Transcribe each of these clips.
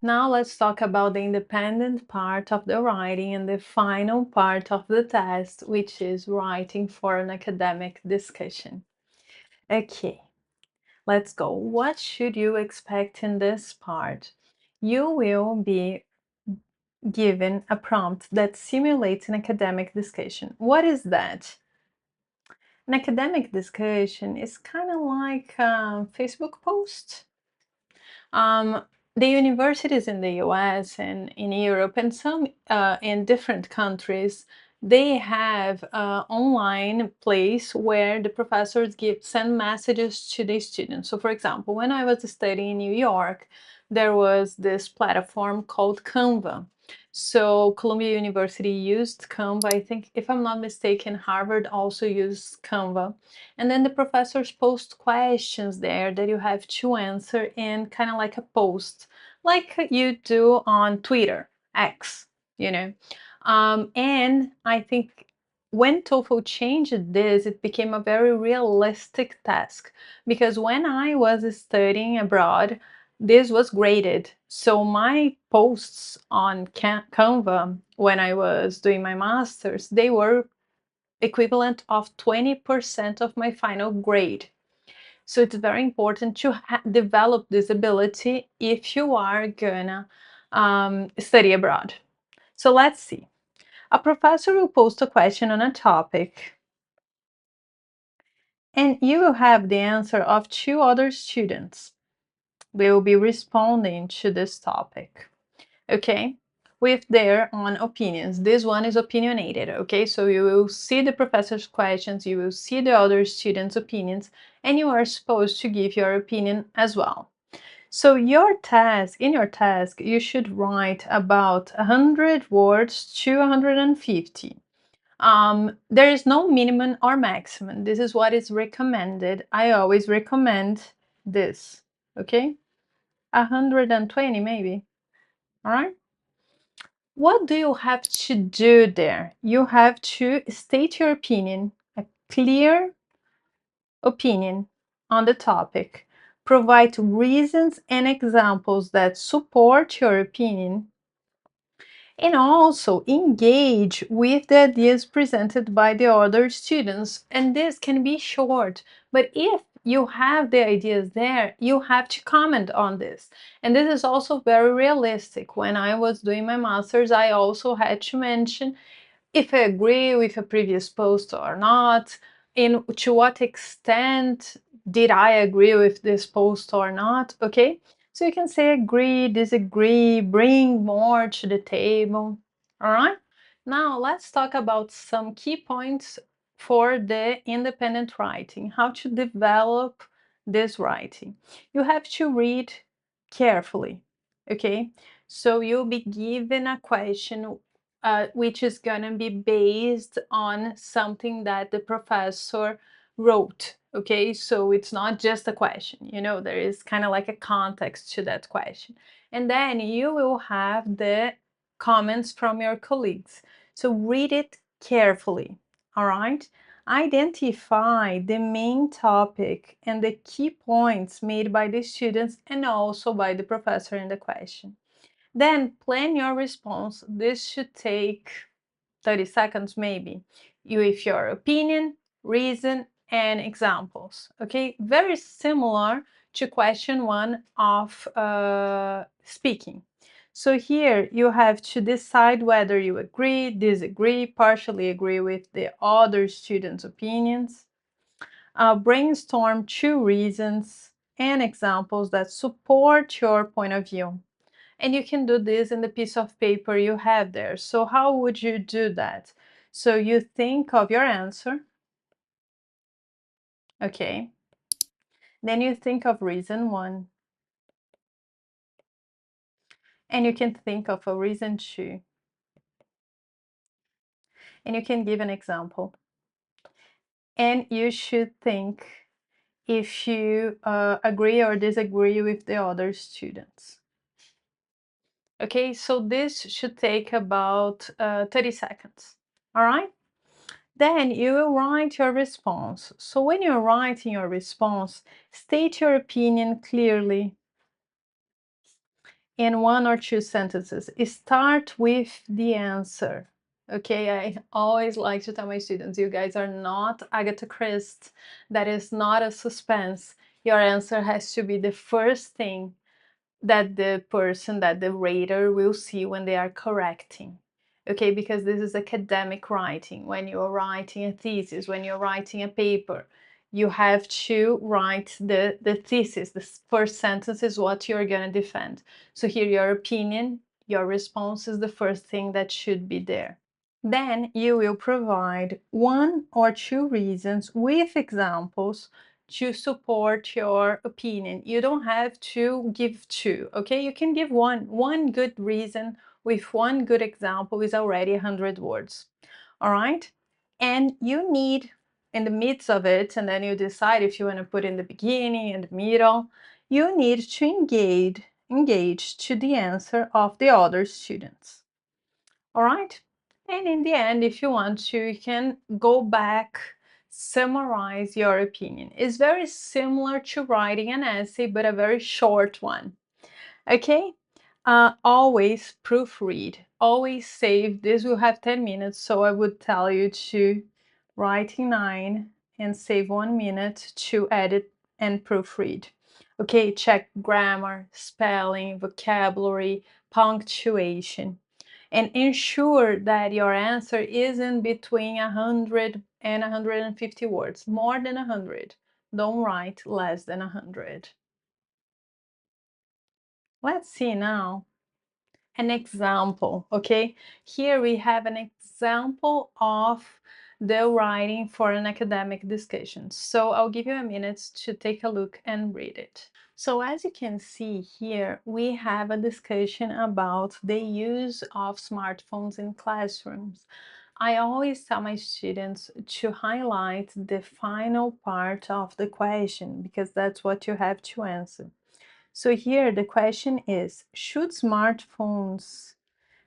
Now let's talk about the independent part of the writing and the final part of the test, which is writing for an academic discussion. Okay, let's go. What should you expect in this part? You will be given a prompt that simulates an academic discussion. What is that? An academic discussion is kind of like a Facebook post. Um, the universities in the US and in Europe and some in different countries, they have an online place where the professors send messages to the students. So for example, when I was studying in New York, there was this platform called Canva. So Columbia University used Canva. I think, if I'm not mistaken, Harvard also used Canva. And then the professors post questions there that you have to answer in kind of like a post, like you do on Twitter, X, you know. And I think when TOEFL changed this, it became a very realistic task, because when I was studying abroad, this was graded. So my posts on Canva when I was doing my master's, they were equivalent of 20% of my final grade. So it's very important to develop this ability if you are gonna study abroad. So let's see. A professor will post a question on a topic, and you will have the answer of two other students. They will be responding to this topic. Okay, with their own opinions. This one is opinionated, okay? So you will see the professor's questions, you will see the other students' opinions, and you are supposed to give your opinion as well. So in your task, you should write about 100 words to 150. There is no minimum or maximum. This is what is recommended. I always recommend this, okay? 120 maybe, all right? What do you have to do there? You have to state your opinion, a clear opinion on the topic. Provide reasons and examples that support your opinion, and also engage with the ideas presented by the other students. And this can be short, but if you have the ideas there, you have to comment on this. And this is also very realistic. When I was doing my master's, I also had to mention if I agree with a previous post or not, in to what extent did I agree with this post or not, okay? So you can say agree, disagree, bring more to the table, all right? Now let's talk about some key points for the independent writing, how to develop this writing. You have to read carefully, okay? So you'll be given a question which is going to be based on something that the professor wrote. Okay, so it's not just a question, you know, there is kind of like a context to that question. And then you will have the comments from your colleagues. So read it carefully, all right? Identify the main topic and the key points made by the students and also by the professor in the question. Then plan your response. This should take 30 seconds maybe. You with your opinion, reason, and examples. Okay, very similar to question one of speaking. So here you have to decide whether you agree, disagree, partially agree with the other students' opinions. Brainstorm two reasons and examples that support your point of view. And you can do this in the piece of paper you have there. So how would you do that? So you think of your answer, okay? Then you think of reason one, and you can think of a reason two, and you can give an example. And you should think if you agree or disagree with the other students. Okay, so this should take about 30 seconds, all right? Then you will write your response. So when you're writing your response, state your opinion clearly. in 1 or 2 sentences. Start with the answer. Okay, I always like to tell my students, you guys are not Agatha Christie. That is not a suspense. Your answer has to be the first thing that the rater will see when they are correcting. Okay, because this is academic writing. When you're writing a thesis, when you're writing a paper, you have to write the thesis. The first sentence is what you're going to defend. So here, your opinion, your response is the first thing that should be there. Then you will provide 1 or 2 reasons with examples to support your opinion. You don't have to give 2, okay? You can give 1. One good reason with 1 good example is already 100 words, all right? And you need, in the midst of it, and then you decide if you want to put in the beginning and the middle, you need to engage to the answer of the other students. All right. And in the end, if you want to, you can go back, summarize your opinion. It's very similar to writing an essay, but a very short one. Okay. Always proofread, always save. This will have 10 minutes, so I would tell you to write in 9 and save 1 minute to edit and proofread. Okay, check grammar, spelling, vocabulary, punctuation, and ensure that your answer isn't between 100 and 150 words, more than 100. Don't write less than 100. Let's see now an example, okay? Here we have an example of the writing for an academic discussion. So I'll give you a minute to take a look and read it. So as you can see here, we have a discussion about the use of smartphones in classrooms. I always tell my students to highlight the final part of the question because that's what you have to answer. So here the question is, should smartphones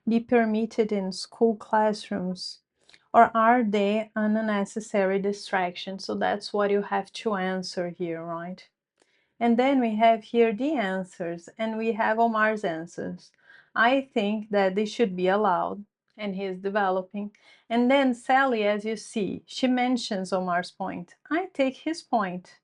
be permitted in school classrooms, or are they an unnecessary distraction? So that's what you have to answer here, right? And then we have here the answers, and we have Omar's answers. I think that they should be allowed, and he's developing. And then Sally, as you see, she mentions Omar's point. I take his point.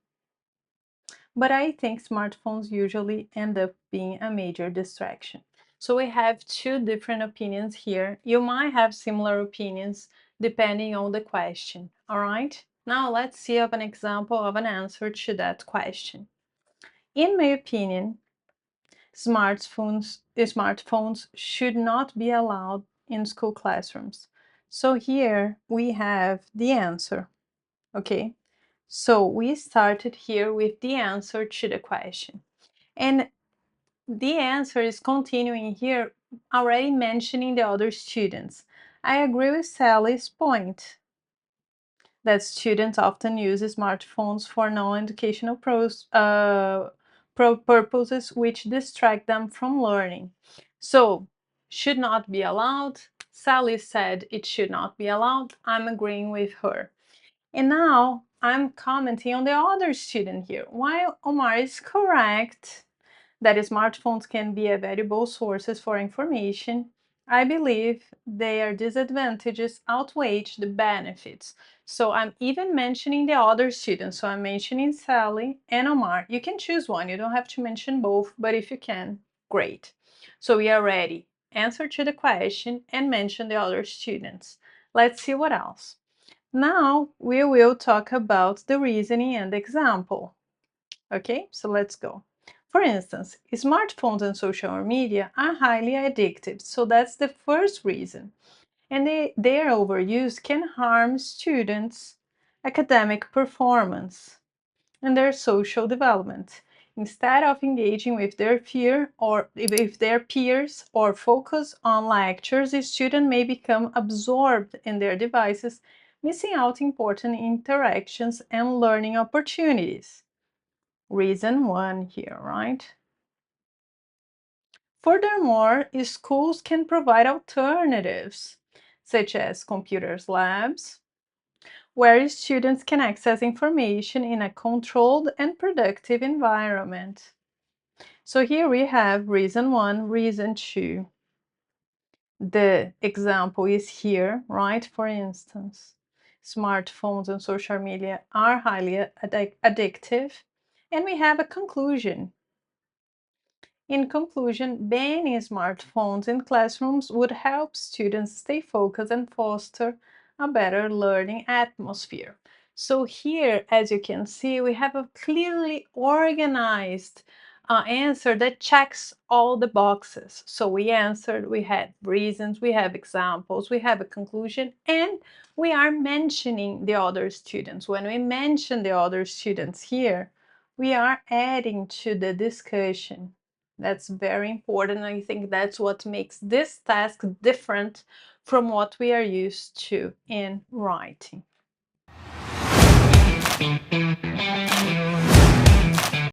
But I think smartphones usually end up being a major distraction. So we have 2 different opinions here. You might have similar opinions depending on the question, all right? Now let's see of an example of an answer to that question. In my opinion, smartphones should not be allowed in school classrooms. So here we have the answer, okay? So we started here with the answer to the question. And the answer is continuing here, already mentioning the other students. I agree with Sally's point that students often use smartphones for non-educational purposes which distract them from learning. So, should not be allowed. Sally said it should not be allowed. I'm agreeing with her. And now I'm commenting on the other student here. While Omar is correct that smartphones can be a valuable sources for information, I believe their disadvantages outweigh the benefits. So I'm even mentioning the other students. So I'm mentioning Sally and Omar. You can choose one. You don't have to mention both, but if you can, great. So we are ready. Answer to the question and mention the other students. Let's see what else. Now we will talk about the reasoning and example. Okay, so let's go. For instance, smartphones and social media are highly addictive, so that's the first reason. And their overuse can harm students' academic performance and their social development. Instead of engaging with their peers or focus on lectures, the student may become absorbed in their devices, missing out important interactions and learning opportunities. Reason 1 here, right? Furthermore, schools can provide alternatives, such as computers labs, where students can access information in a controlled and productive environment. So here we have reason 1, reason 2. The example is here, right? For instance, smartphones and social media are highly addictive. And we have a conclusion. In conclusion, banning smartphones in classrooms would help students stay focused and foster a better learning atmosphere. So here, as you can see, we have a clearly organized answer that checks all the boxes. So we answered, we had reasons, we have examples, we have a conclusion, and we are mentioning the other students. When we mention the other students here, we are adding to the discussion. That's very important. I think that's what makes this task different from what we are used to in writing.